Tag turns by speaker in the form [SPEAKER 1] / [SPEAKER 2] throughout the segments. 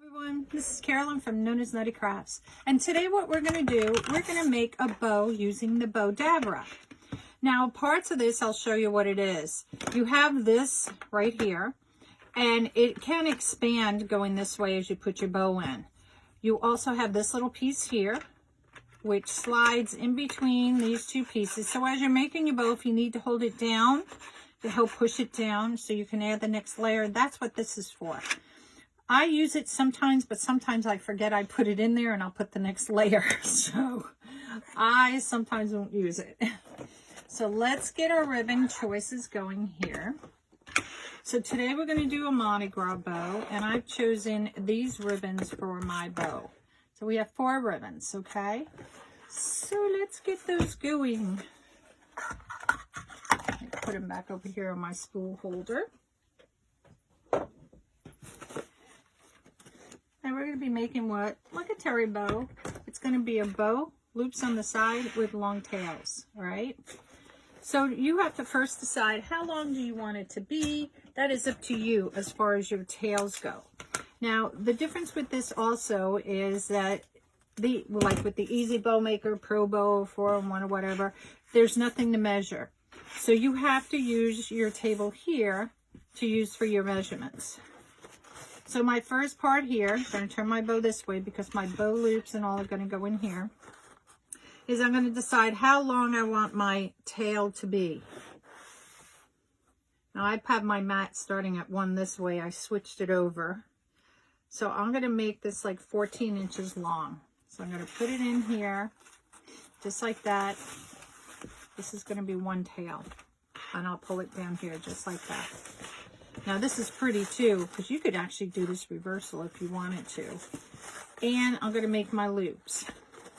[SPEAKER 1] Everyone, this is Carolynne from NonnasNuttykrafts, and today what we're going to do, we're going to make a bow using the bowdabra. Now, parts of this, I'll show you what it is. You have this right here, and it can expand going this way as you put your bow in. You also have this little piece here, which slides in between these two pieces. So as you're making your bow, if you need to hold it down, to help push it down so you can add the next layer, that's what this is for. I use it sometimes, but sometimes I forget I put it in there and I'll put the next layer. So I sometimes won't use it. So let's get our ribbon choices going here. So today we're going to do a Mardi Gras bow, and I've chosen these ribbons for my bow. So we have 4 ribbons, okay? So let's get those going. Put them back over here on my spool holder. And we're going to be making what? Like a terry bow. It's going to be a bow, loops on the side with long tails, all right? So you have to first decide how long do you want it to be. That is up to you as far as your tails go. Now, the difference with this also is that like with the Easy Bow Maker, Pro Bow, 4-in-1 or whatever, there's nothing to measure. So you have to use your table here to use for your measurements. So my first part here, I'm going to turn my bow this way because my bow loops and all are going to go in here, is I'm going to decide how long I want my tail to be. Now I have my mat starting at 1 this way. I switched it over. So I'm going to make this like 14 inches long. So I'm going to put it in here, just like that. This is going to be 1 tail. And I'll pull it down here just like that. Now this is pretty too, because you could actually do this reversal if you wanted to. And I'm going to make my loops.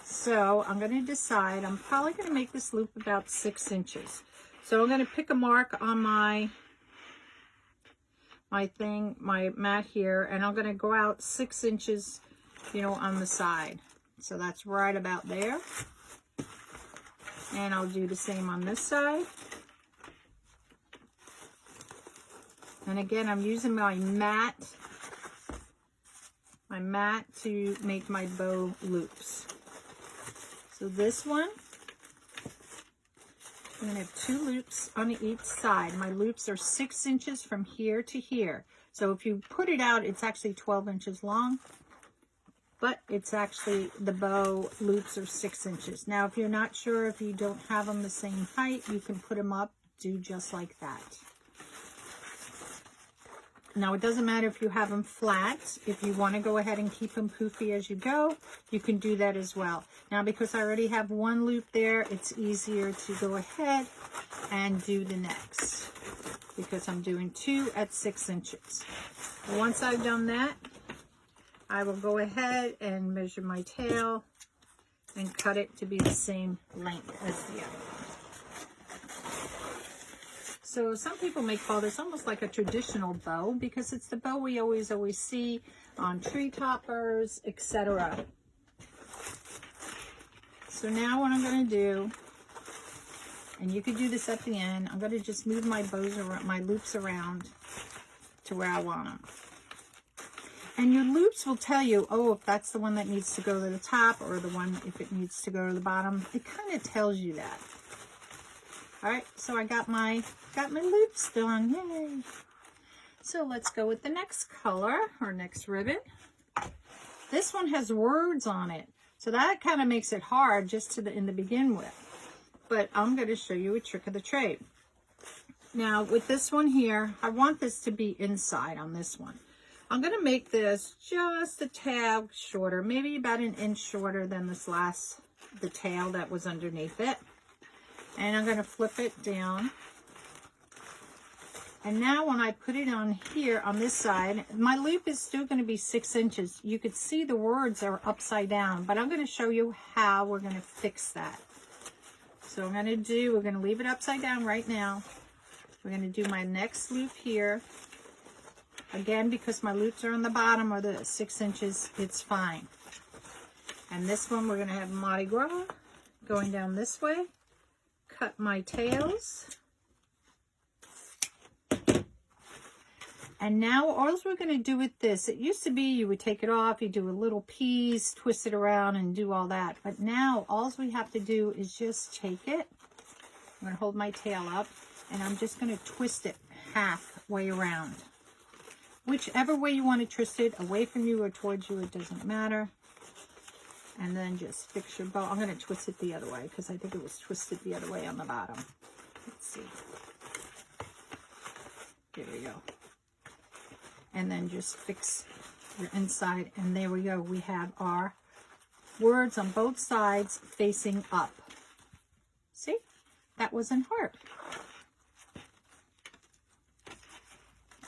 [SPEAKER 1] So I'm going to decide, I'm probably going to make this loop about 6 inches. So I'm going to pick a mark on my mat here, and I'm going to go out 6 inches, you know, on the side. So that's right about there. And I'll do the same on this side. And again, I'm using my mat to make my bow loops. So this one, I'm going to have 2 loops on each side. My loops are 6 inches from here to here. So if you put it out, it's actually 12 inches long, but it's actually, the bow loops are 6 inches. Now, if you're not sure, if you don't have them the same height, you can put them up, do just like that. Now, it doesn't matter if you have them flat. If you want to go ahead and keep them poofy as you go, you can do that as well. Now, because I already have 1 loop there, it's easier to go ahead and do the next, because I'm doing 2 at 6 inches. Once I've done that, I will go ahead and measure my tail and cut it to be the same length as the other. So some people may call this almost like a traditional bow, because it's the bow we always see on tree toppers, etc. So now what I'm going to do, and you could do this at the end, I'm going to just move my bows around, my loops around to where I want them. And your loops will tell you, oh, if that's the one that needs to go to the top, or the one if it needs to go to the bottom. It kind of tells you that. All right, so I got my loops done, yay. So let's go with the next color, or next ribbon. This one has words on it, so that kind of makes it hard just to begin with. But I'm going to show you a trick of the trade. Now with this one here, I want this to be inside on this one. I'm going to make this just a tad shorter, maybe about 1 inch shorter than the tail that was underneath it. And I'm going to flip it down. And now when I put it on here on this side, my loop is still going to be 6 inches. You could see the words are upside down, but I'm going to show you how we're going to fix that. So we're going to leave it upside down right now. We're going to do my next loop here. Again, because my loops are on the bottom or the 6 inches, it's fine. And this one, we're going to have Mardi Gras going down this way. Cut my tails. And now all we're going to do with this, it used to be you would take it off, you do a little piece, twist it around and do all that. But now all we have to do is just take it. I'm going to hold my tail up and I'm just going to twist it halfway around. Whichever way you want to twist it, away from you or towards you, it doesn't matter. And then just fix your bow. I'm going to twist it the other way because I think it was twisted the other way on the bottom. Let's see. There we go. And then just fix your inside. And there we go. We have our words on both sides facing up. See? That wasn't hard.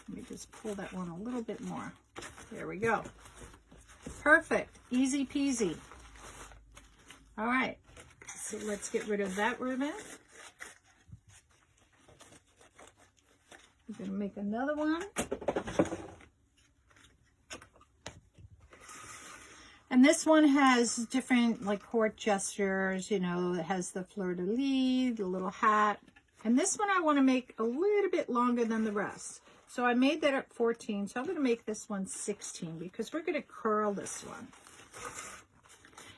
[SPEAKER 1] Let me just pull that one a little bit more. There we go. Perfect. Easy peasy. All right. So let's get rid of that ribbon. We're going to make another one. And this one has different like court gestures, you know, it has the fleur-de-lis, the little hat. And this one I want to make a little bit longer than the rest. So I made that at 14, so I'm going to make this one 16 because we're going to curl this one.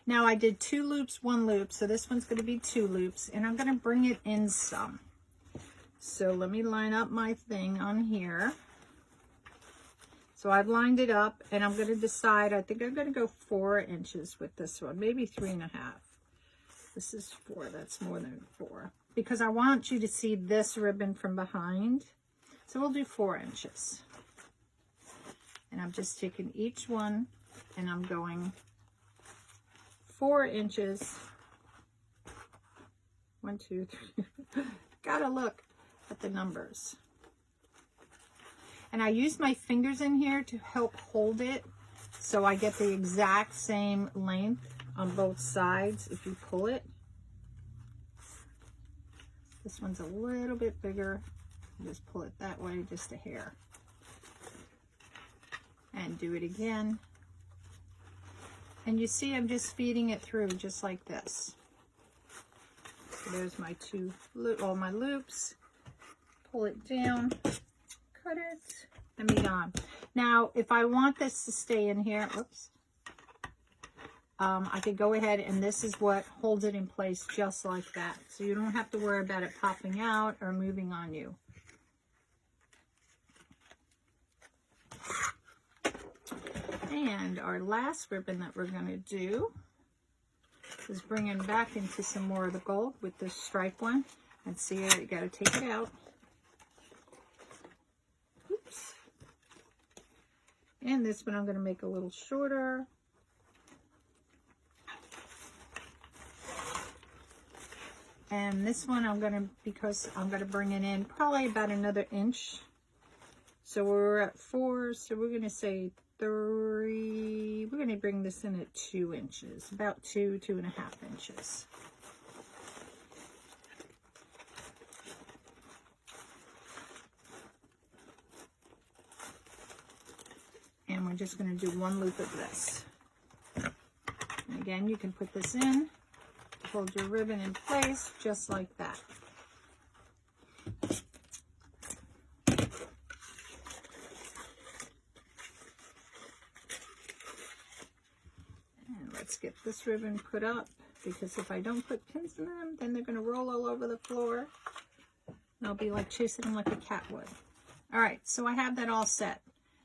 [SPEAKER 1] Now I did 2 loops, 1 loop, so this one's going to be 2 loops, and I'm going to bring it in some. So let me line up my thing on here. So I've lined it up, and I'm going to decide, I think I'm going to go 4 inches with this one, maybe 3.5. This is 4, that's more than 4. Because I want you to see this ribbon from behind. So we'll do 4 inches. And I'm just taking each one, and I'm going 4 inches. 1, 2, 3. Gotta look at the numbers. And I use my fingers in here to help hold it so I get the exact same length on both sides if you pull it. This one's a little bit bigger. Just pull it that way, just a hair. And do it again. And you see I'm just feeding it through just like this. So there's my all my loops. Pull it down. Cut it and be gone. Now, if I want this to stay in here, oops, I could go ahead and this is what holds it in place just like that. So you don't have to worry about it popping out or moving on you. And our last ribbon that we're going to do is bringing back into some more of the gold with this stripe one. And see, you got to take it out. Oops. And this one I'm going to make a little shorter. And this one I'm going to, because I'm going to bring it in probably about another inch. So we're at 4, so we're going to say 3. We're going to bring this in at 2 inches, about 2.5 inches. And we're just going to do 1 loop of this. And again, you can put this in, hold your ribbon in place just like that. And let's get this ribbon put up, because if I don't put pins in them, then they're going to roll all over the floor. And I'll be like chasing them like a cat would. All right, so I have that all set.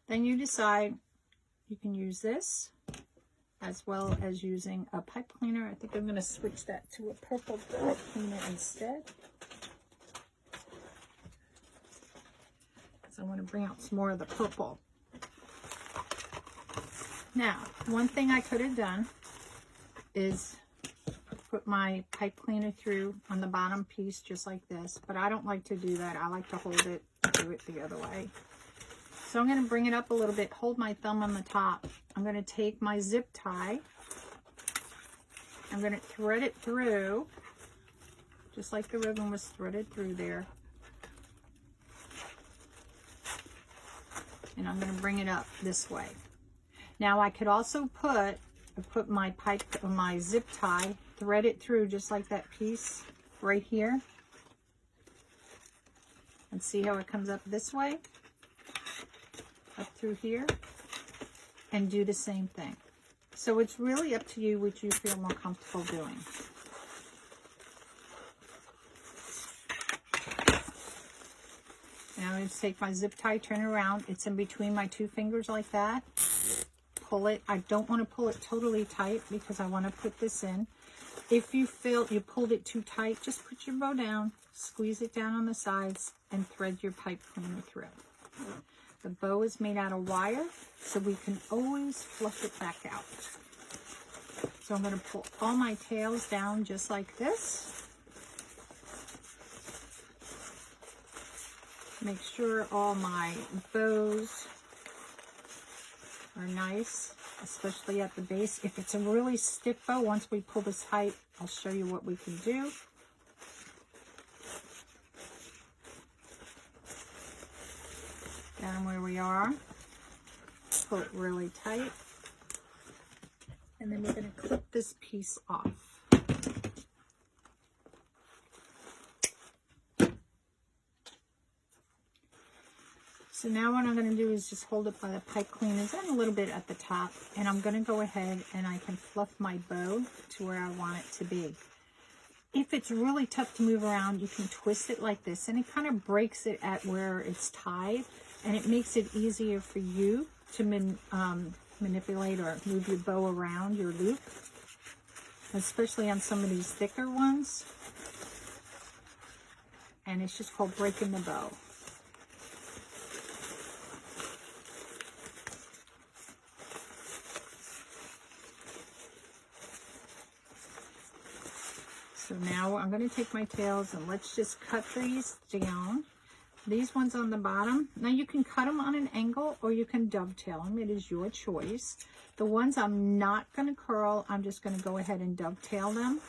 [SPEAKER 1] Then you decide you can use this as well as using a pipe cleaner. I think I'm going to switch that to a purple pipe cleaner instead. So I want to bring out some more of the purple. Now, one thing I could have done is put my pipe cleaner through on the bottom piece just like this, but I don't like to do that. I like to hold it and do it the other way. So I'm going to bring it up a little bit, hold my thumb on the top. I'm going to take my zip tie. I'm going to thread it through, just like the ribbon was threaded through there. And I'm going to bring it up this way. Now I could also put my zip tie, thread it through just like that piece right here. And see how it comes up this way? up through here and do the same thing. So it's really up to you what you feel more comfortable doing. Now I'm going to take my zip tie, turn it around. It's in between my two fingers like that. Pull it. I don't want to pull it totally tight because I want to put this in. If you feel you pulled it too tight, just put your bow down, squeeze it down on the sides, and thread your pipe cleaner through. The bow is made out of wire, so we can always fluff it back out. So I'm going to pull all my tails down just like this. Make sure all my bows are nice, especially at the base. If it's a really stiff bow, once we pull this tight, I'll show you what we can do. Down where we are, pull it really tight, and then we're going to clip this piece off. So now what I'm going to do is just hold it by the pipe cleaners and a little bit at the top, and I'm going to go ahead and I can fluff my bow to where I want it to be. If it's really tough to move around, you can twist it like this, and it kind of breaks it at where it's tied, and it makes it easier for you to manipulate or move your bow around your loop, especially on some of these thicker ones. And it's just called breaking the bow. So now I'm going to take my tails and let's just cut these down. These ones on the bottom, now you can cut them on an angle or you can dovetail them. It is your choice. The ones I'm not going to curl, I'm just going to go ahead and dovetail them.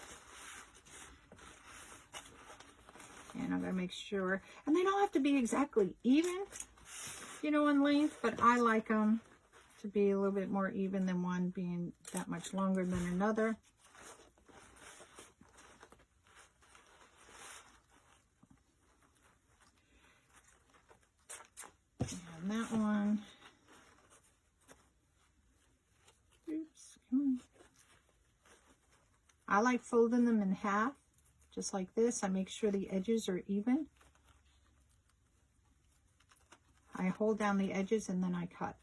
[SPEAKER 1] And I'm going to make sure, and they don't have to be exactly even, you know, in length, but I like them to be a little bit more even than one being that much longer than another. And that one, oops, come on. I like folding them in half, just like this. I make sure the edges are even. I hold down the edges and then I cut.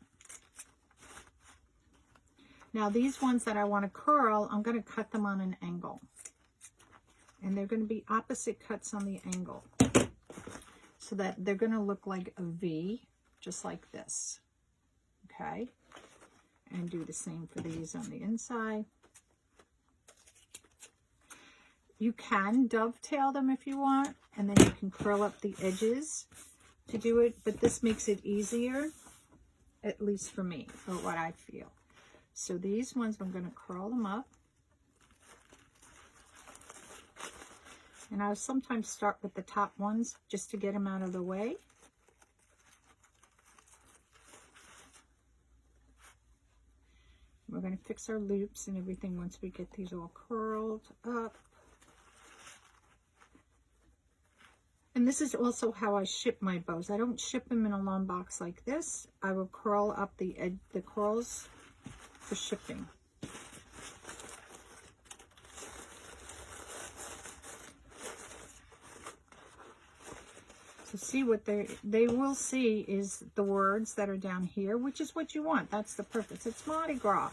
[SPEAKER 1] Now these ones that I want to curl, I'm going to cut them on an angle. And they're going to be opposite cuts on the angle, so that they're going to look like a V, just like this. Okay? And do the same for these on the inside. You can dovetail them if you want, and then you can curl up the edges to do it, but this makes it easier, at least for me, for what I feel. So these ones, I'm going to curl them up. And I'll sometimes start with the top ones just to get them out of the way. We're going to fix our loops and everything once we get these all curled up. And this is also how I ship my bows. I don't ship them in a long box like this. I will curl up the curls for shipping. So see what they will see is the words that are down here, which is what you want. That's the purpose. It's Mardi Gras.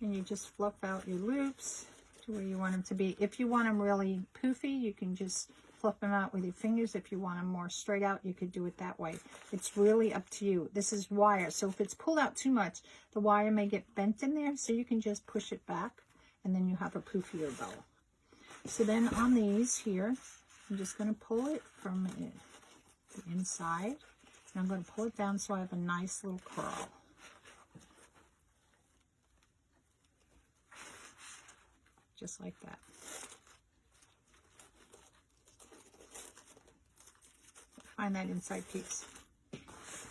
[SPEAKER 1] And you just fluff out your loops to where you want them to be. If you want them really poofy, you can just fluff them out with your fingers. If you want them more straight out, you could do it that way. It's really up to you. This is wire, so if it's pulled out too much, the wire may get bent in there, so you can just push it back, and then you have a poofier bow. So then on these here, I'm just going to pull it from the inside, and I'm going to pull it down so I have a nice little curl. Just like that. Find that inside piece.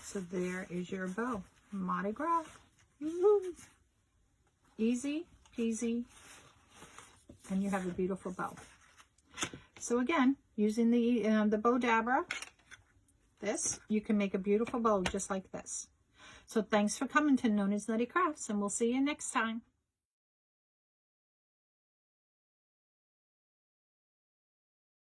[SPEAKER 1] So there is your bow. Mardi Gras. Woo-hoo. Easy peasy and you have a beautiful bow. So again, using the bowdabra, you can make a beautiful bow just like this. So thanks for coming to Nonnas Nutty Crafts, and we'll see you next time.